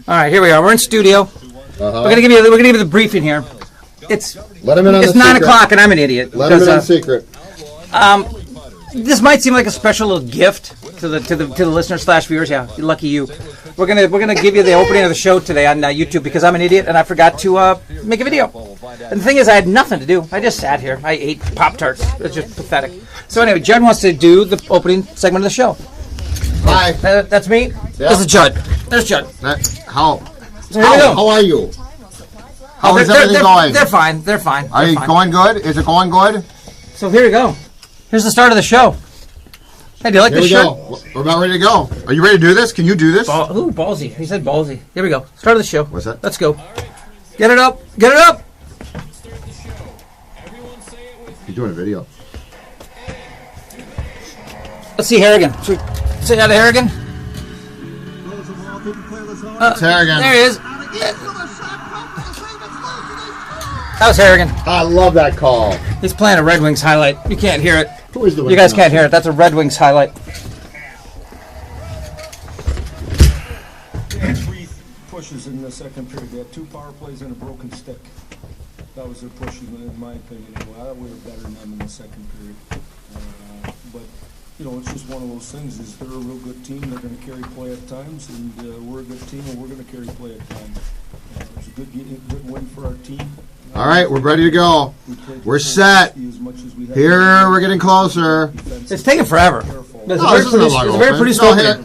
All right, here we are. We're in studio. We're gonna give you the briefing here. It's Let him in on it's the 9 secret. o'clock and I'm an idiot. Let him in on the secret. This might seem like a special little gift to the listeners / viewers. Yeah, lucky you. We're gonna give you the opening of the show today on YouTube because I'm an idiot and I forgot to make a video. And the thing is, I had nothing to do. I just sat here. I ate Pop-Tarts. It's just pathetic. So anyway, Judd wants to do the opening segment of the show. Hi. That's me. Yeah. This is Judd. There's Judd. How are you? How is everything going? They're fine. They're fine. Are you going good? Is it going good? So here we go. Here's the start of the show. Hey, do you like this shirt? Go. We're about ready to go. Are you ready to do this? Can you do this? Ballsy. He said ballsy. Here we go. Start of the show. What's that? Let's go. Get it up. Get it up. You're doing a video. Let's see Harrigan. Should we say hi to Harrigan? It's Harrigan. There he is. That was Harrigan. I love that call. He's playing a Red Wings highlight. You can't hear it. Who is the You guys can't hear it. That's a Red Wings highlight. They had 3 pushes in the second period. They had 2 power plays and a broken stick. That was their push, in my opinion. Anyway, I thought we were better than them in the second period. But, you know, it's just one of those things. Is they're a real good team. They're going to carry play at times, and we're a good team, and we're going to carry play at times. It was a good win for our team. All right, we're ready to go. We're set. Here, we're getting closer. It's taking forever. It's a very pretty No, opening.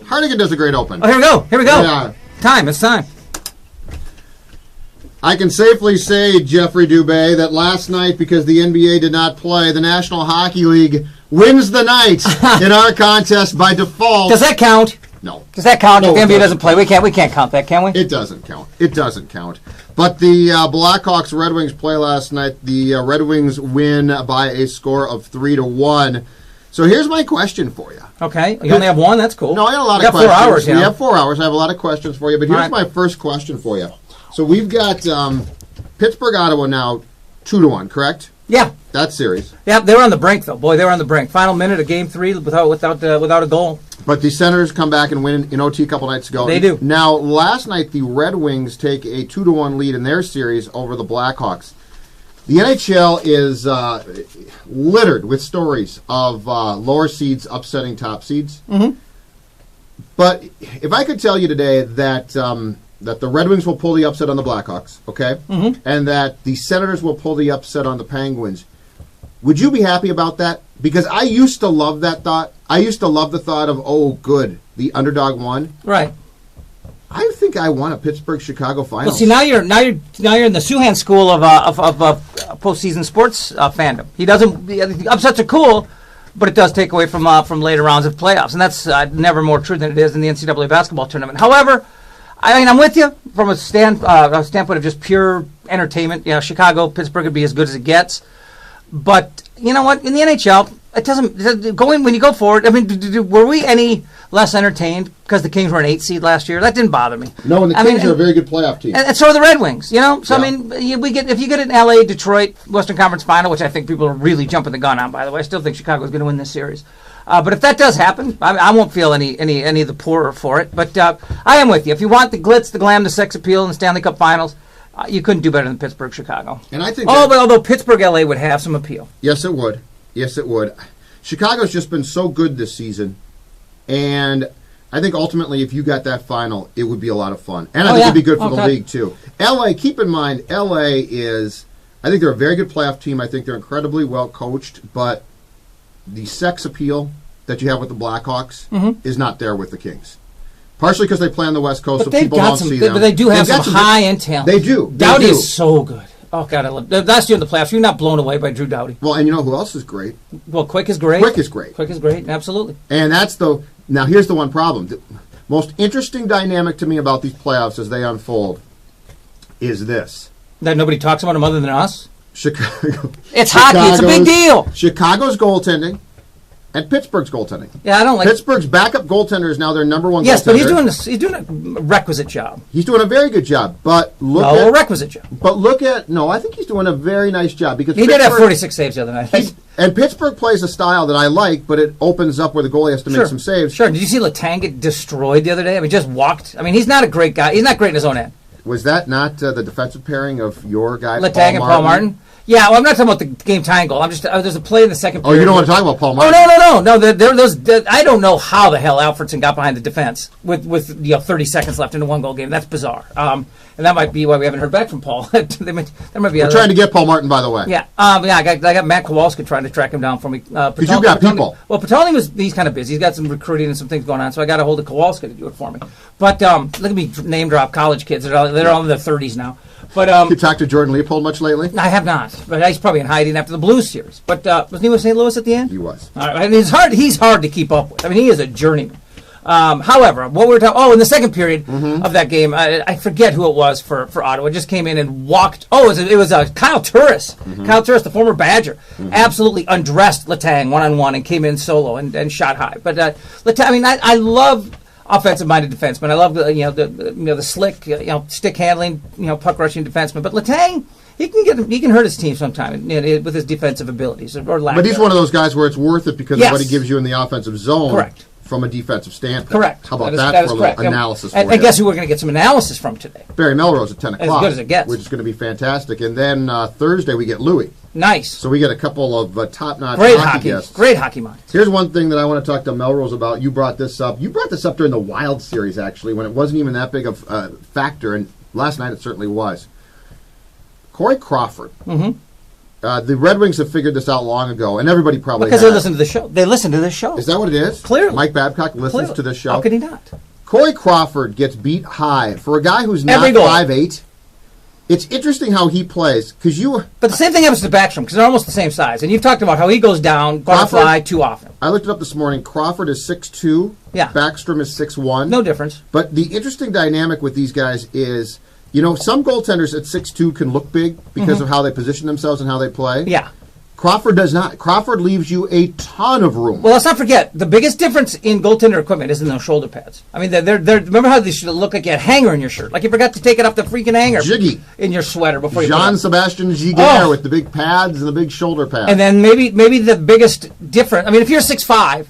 Hardigan does a great open. Oh, here we go. Here we go. Yeah. Time. It's time. I can safely say, Jeffrey Dubay, that last night, because the NBA did not play, the National Hockey League wins the night in our contest by default. Does that count? No. Does that count No, if the it NBA doesn't. doesn't play? We can't count that, can we? It doesn't count. It doesn't count. But the Blackhawks Red Wings play last night. The Red Wings win by a score of 3-1. So here's my question for you. Okay. You only have one? That's cool. No, I got a lot We of got questions. 4 hours, We have 4 hours. I have a lot of questions for you. But here's All right. my first question for you. So we've got Pittsburgh, Ottawa now 2-1, correct? Yeah. That series. Yeah, they were on the brink, though. Boy, they were on the brink. Final minute of Game 3 without a goal. But the Senators come back and win in OT a couple nights ago. They do. Now, last night, the Red Wings take a 2-1 lead in their series over the Blackhawks. The NHL is littered with stories of lower seeds upsetting top seeds. Mm-hmm. But if I could tell you today that that the Red Wings will pull the upset on the Blackhawks, okay, and that the Senators will pull the upset on the Penguins, would you be happy about that? Because I used to love that thought. I used to love the thought of, oh, good, the underdog won. Right. I think I want a Pittsburgh-Chicago final. Well, see, now you're in the Suhan school of postseason sports fandom. He doesn't. The upsets are cool, but it does take away from later rounds of playoffs, and that's never more true than it is in the NCAA basketball tournament. However, I mean, I'm with you from a standpoint of just pure entertainment. You know, Chicago, Pittsburgh would be as good as it gets. But you know what? In the NHL, it doesn't going when you go forward. I mean, were we any less entertained because the Kings were an 8 seed last year? That didn't bother me. No, and the Kings are a very good playoff team. And so are the Red Wings, you know? So, Yeah. I mean, if you get an LA, Detroit, Western Conference final, which I think people are really jumping the gun on, by the way. I still think Chicago's going to win this series. But if that does happen, I won't feel any of the poorer for it. But I am with you. If you want the glitz, the glam, the sex appeal in the Stanley Cup finals, you couldn't do better than Pittsburgh, Chicago. And I think although Pittsburgh, LA would have some appeal. Yes, it would. Yes, it would. Chicago's just been so good this season, and I think ultimately, if you got that final, it would be a lot of fun, and I think it'd be good for the league too. LA, keep in mind, LA is. I think they're a very good playoff team. I think they're incredibly well coached, but the sex appeal that you have with the Blackhawks is not there with the Kings. Partially because they play on the West Coast, But so people don't see them. But they do have some high-end talent. They do. Doughty is so good. Oh, God, I love last year in the playoffs, you're not blown away by Drew Doughty. Well, and you know who else is great? Well, Quick is great. Quick is great. Quick is great, absolutely. And that's the... Now, here's the one problem. The most interesting dynamic to me about these playoffs as they unfold is this. That nobody talks about them other than us? Chicago. It's hockey. It's a big deal. Chicago's goaltending and Pittsburgh's goaltending. Yeah, I don't like Pittsburgh's backup goaltender is now their number one. Yes, goaltender. but he's doing a requisite job. He's doing a very good job. But a requisite job. But I think he's doing a very nice job because he did have 46 saves the other night. And Pittsburgh plays a style that I like, but it opens up where the goalie has to make some saves. Sure. Did you see Letang get destroyed the other day? I mean, just walked. I mean, he's not a great guy. He's not great in his own end. Was that not the defensive pairing of your guy, Letang and Paul Martin? Yeah, well, I'm not talking about the game tying goal. I'm just there's a play in the second period. Oh, you don't want to talk about Paul Martin? Oh, no. I don't know how the hell Alfredson got behind the defense with 30 seconds left in a one-goal game. That's bizarre. And that might be why we haven't heard back from Paul. We're trying to get Paul Martin, by the way. Yeah, I got Matt Kowalski trying to track him down for me. Because you got people. Well, he's kind of busy. He's got some recruiting and some things going on, so I got a hold of Kowalski to do it for me. But look at me name drop college kids. They're all in their 30s now. But you talked to Jordan Leopold much lately? I have not, but he's probably in hiding after the Blues series. But wasn't he with St. Louis at the end? He was. All right, I mean, he's hard to keep up with. I mean, he is a journeyman. However, what we were talking... Oh, in the second period of that game, I forget who it was for Ottawa. Just came in and walked... Oh, it was Kyle Turris. Kyle Turris, the former Badger. Absolutely undressed Letang one-on-one and came in solo and shot high. But Letang, I mean, I love... offensive-minded defenseman. I love the slick, stick handling, puck rushing defenseman. But Letang, he can hurt his team sometime with his defensive abilities or lack. But he's one of those guys where it's worth it because of what he gives you in the offensive zone. Correct. From a defensive standpoint. Correct. How about that for a little analysis? And guess who we're going to get some analysis from today? Barry Melrose at 10 o'clock. As good as it gets. Which is going to be fantastic. And then Thursday we get Louis. Nice. So we get a couple of top-notch hockey guests. Great hockey minds. Here's one thing that I want to talk to Melrose about. You brought this up. You brought this up during the Wild series, actually, when it wasn't even that big of a factor. And last night it certainly was. Corey Crawford. Mm-hmm. The Red Wings have figured this out long ago, and everybody probably because they listen to the show. They listen to this show. Is that what it is? Clearly. Mike Babcock listens to this show. How could he not? Corey Crawford gets beat high. For a guy who's not 5'8", it's interesting how he plays. But the same thing happens to Backstrom, because they're almost the same size. And you've talked about how he goes down, butterfly too often. I looked it up this morning. Crawford is 6'2". Yeah. Backstrom is 6'1". No difference. But the interesting dynamic with these guys is... some goaltenders at 6'2" can look big because of how they position themselves and how they play. Yeah. Crawford does not. Crawford leaves you a ton of room. Well, let's not forget, the biggest difference in goaltender equipment is in those shoulder pads. I mean, they're remember how they should look like you had a hanger in your shirt? Like you forgot to take it off the freaking hanger. Jiggy. In your sweater before you Jean-Sebastian Giguère with the big pads and the big shoulder pads. And then maybe the biggest difference, I mean, if you're 6'5",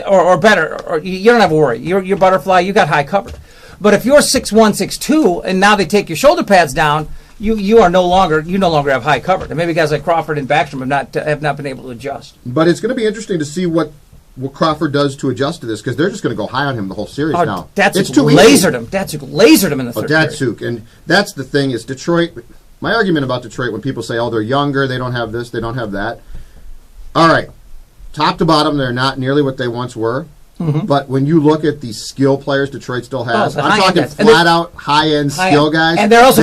or better, or you don't have to worry. You're butterfly, you got high cover. But if you're 6'1", 6'2", and now they take your shoulder pads down, you no longer have high cover. And maybe guys like Crawford and Backstrom have not been able to adjust. But it's going to be interesting to see what Crawford does to adjust to this, because they're just going to go high on him the whole series now. It's too lasered him. Datsuk lasered him in the third period. Datsuk, and that's the thing is Detroit. My argument about Detroit when people say, "Oh, they're younger, they don't have this, they don't have that." All right, top to bottom, they're not nearly what they once were. Mm-hmm. But when you look at the skill players Detroit still has, I'm talking flat-out, high-end skill guys. And they're also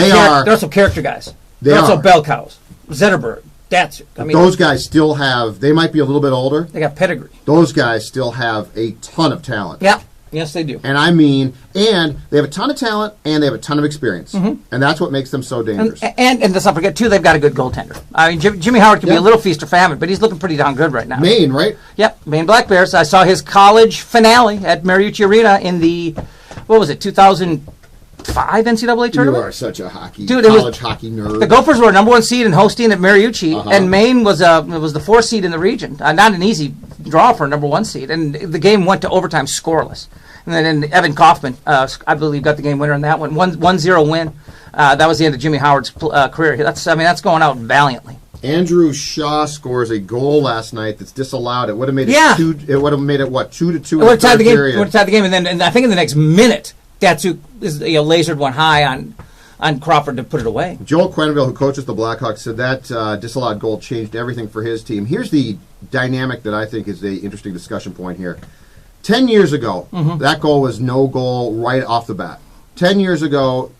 character guys. They're also bell cows. Zetterberg, Datsuk. Those guys still have, they might be a little bit older. They got pedigree. Those guys still have a ton of talent. Yeah. Yes, they do. And they have a ton of talent, and they have a ton of experience. Mm-hmm. And that's what makes them so dangerous. And let's not forget, too, they've got a good goaltender. I mean, Jimmy Howard can be a little feast or famine, but he's looking pretty darn good right now. Maine, right? Yep, Maine Black Bears. I saw his college finale at Mariucci Arena in the, 2005 NCAA tournament? You are such a college hockey nerd. The Gophers were number 1 seed in hosting at Mariucci, and Maine was the 4th seed in the region. Not an easy draw for a number 1 seed. And the game went to overtime scoreless. And then Evan Kaufman, I believe, got the game winner in that one. 1-0 win. That was the end of Jimmy Howard's career. That's going out valiantly. Andrew Shaw scores a goal last night that's disallowed. It would have made it 2. It would have made it 2-2. It would have tied the game. It would have tied the game, and I think in the next minute, Datsuk lasered one high on Crawford to put it away. Joel Quenneville, who coaches the Blackhawks, said that disallowed goal changed everything for his team. Here's the dynamic that I think is the interesting discussion point here. 10 years ago, that goal was no goal right off the bat. 10 years ago,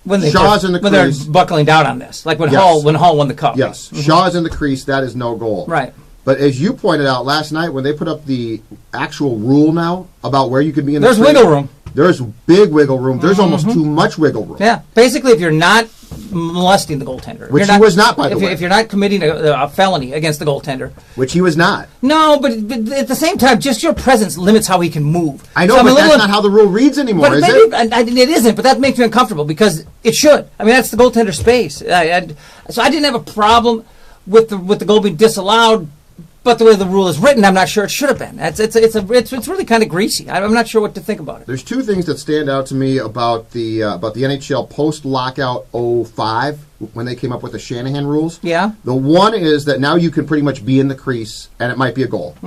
Shaw's in the crease. When they're buckling down on this, like when Hall won the cup. Yes, Shaw's in the crease. That is no goal. Right. But as you pointed out last night, when they put up the actual rule now about where you could be in the crease, wiggle room. There's big wiggle room. There's almost too much wiggle room. Yeah, basically, if you're not molesting the goaltender, Which he was not, by the way. If you're not committing a felony against the goaltender. Which he was not. No, but at the same time, just your presence limits how he can move. I know, but that's not how the rule reads anymore, is it? It isn't, but that makes me uncomfortable because it should. I mean, that's the goaltender space. So I didn't have a problem with the goal being disallowed, but the way the rule is written, I'm not sure it should have been. It's really kind of greasy. I'm not sure what to think about it. There's two things that stand out to me about the NHL post-lockout 05 when they came up with the Shanahan rules. Yeah. The one is that now you can pretty much be in the crease and it might be a goal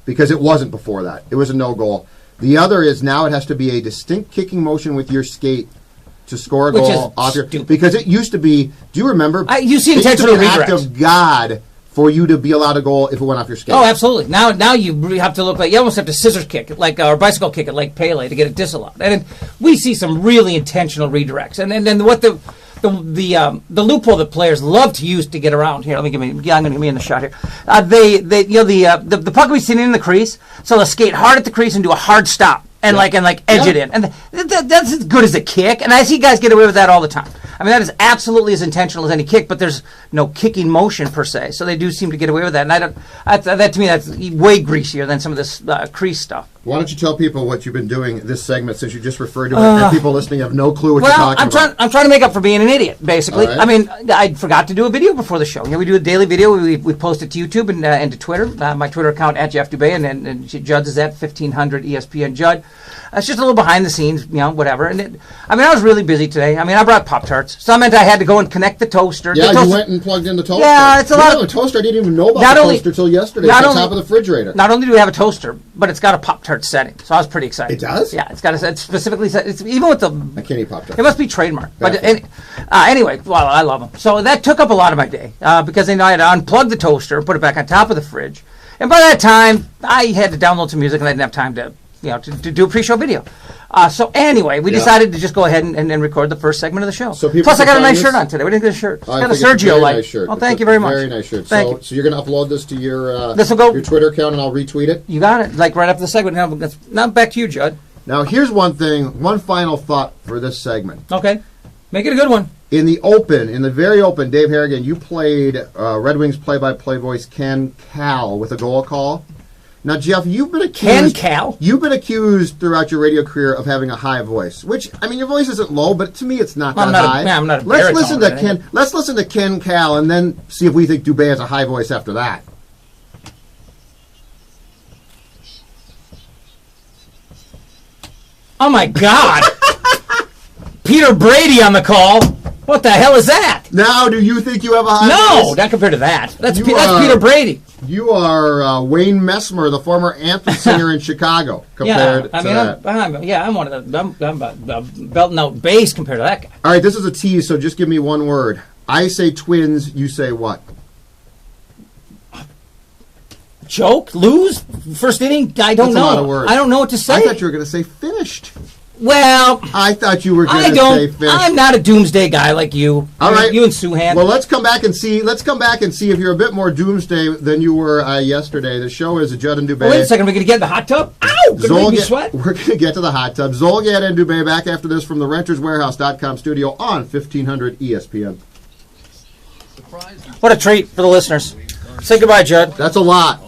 because it wasn't before that. It was a no goal. The other is now it has to be a distinct kicking motion with your skate to score a goal off your, because it used to be. Do you remember? You see intentional redirect. Act of God for you to be allowed a goal if it went off your skate. Oh, absolutely. Now you have to look like you almost have to scissors kick it, like or bicycle kick it, like Pele, to get it disallowed. And we see some really intentional redirects. And then what the loophole that players love to use to get around here. I'm going to give me in the shot here. The puck we seen in the crease, so they'll skate hard at the crease and do a hard stop. And edge it in, and that's as good as a kick. And I see guys get away with that all the time. I mean, that is absolutely as intentional as any kick, but there's no kicking motion per se. So they do seem to get away with that. And that to me, that's way greasier than some of this crease stuff. Why don't you tell people what you've been doing this segment, since you just referred to it, and people listening have no clue what you're talking about? I'm trying to make up for being an idiot, basically. Right. I mean, I forgot to do a video before the show. We do a daily video. We post it to YouTube and to Twitter. My Twitter account at Jeff Dubay, and Judd's is at 1500 ESPN Judd. It's just a little behind the scenes, whatever. And I was really busy today. I brought Pop-Tarts. So that meant I had to go and connect the toaster. Yeah, you went and plugged in the toaster. Yeah, it's a lot of a toaster. I didn't even know about the toaster until yesterday. It's on top of the refrigerator. Not only do we have a toaster, but it's got a Pop-Tart setting. So I was pretty excited. It does? Yeah, it's specifically set. It's even with the. I can't eat Pop-Tarts. It must be trademarked. But anyway, well, I love them. So that took up a lot of my day because I had to unplug the toaster, put it back on top of the fridge, and by that time I had to download some music and I didn't have time to do a pre-show video. So anyway, we decided to just go ahead and record the first segment of the show. So plus, I got a nice shirt on today. We didn't get a shirt. It's got a Sergio light. Nice shirt. Oh, thank you very much. Very nice shirt. Thank you. So you're going to upload this to your your Twitter account, and I'll retweet it. You got it. Like right after the segment. Now back to you, Judd. Now here's one final thought for this segment. Okay, make it a good one. In the very open, Dave Harrigan, you played Red Wings play-by-play voice Ken Cal with a goal call. Now, Jeff, you've been accused throughout your radio career of having a high voice, which, your voice isn't low, but to me it's not that high. I'm not a Let's listen to Ken Cal and then see if we think Dubay has a high voice after that. Oh, my God. Peter Brady on the call. What the hell is that? Now, do you think you have a high voice? No, not compared to that. That's Peter Brady. You are Wayne Messmer, the former anthem singer in Chicago, compared to that. I'm one of the... I'm belting out bass compared to that guy. All right, this is a tease, so just give me one word. I say Twins, you say what? Choke? Lose? First inning? I don't know. That's a lot of words. I don't know what to say. I thought you were going to say finished. Well, I thought you were going to say finished. I'm not a doomsday guy like you. All right, you and Suhan. Well, let's come back and see. If you're a bit more doomsday than you were yesterday. The show is Judd and Dubay. Wait a second, we're going to get in the hot tub. Ow! Gonna make me sweat. We're going to get to the hot tub. Zolgad and Dubay back after this from the RentersWarehouse.com studio on 1500 ESPN. What a treat for the listeners. Say goodbye, Judd. That's a lot.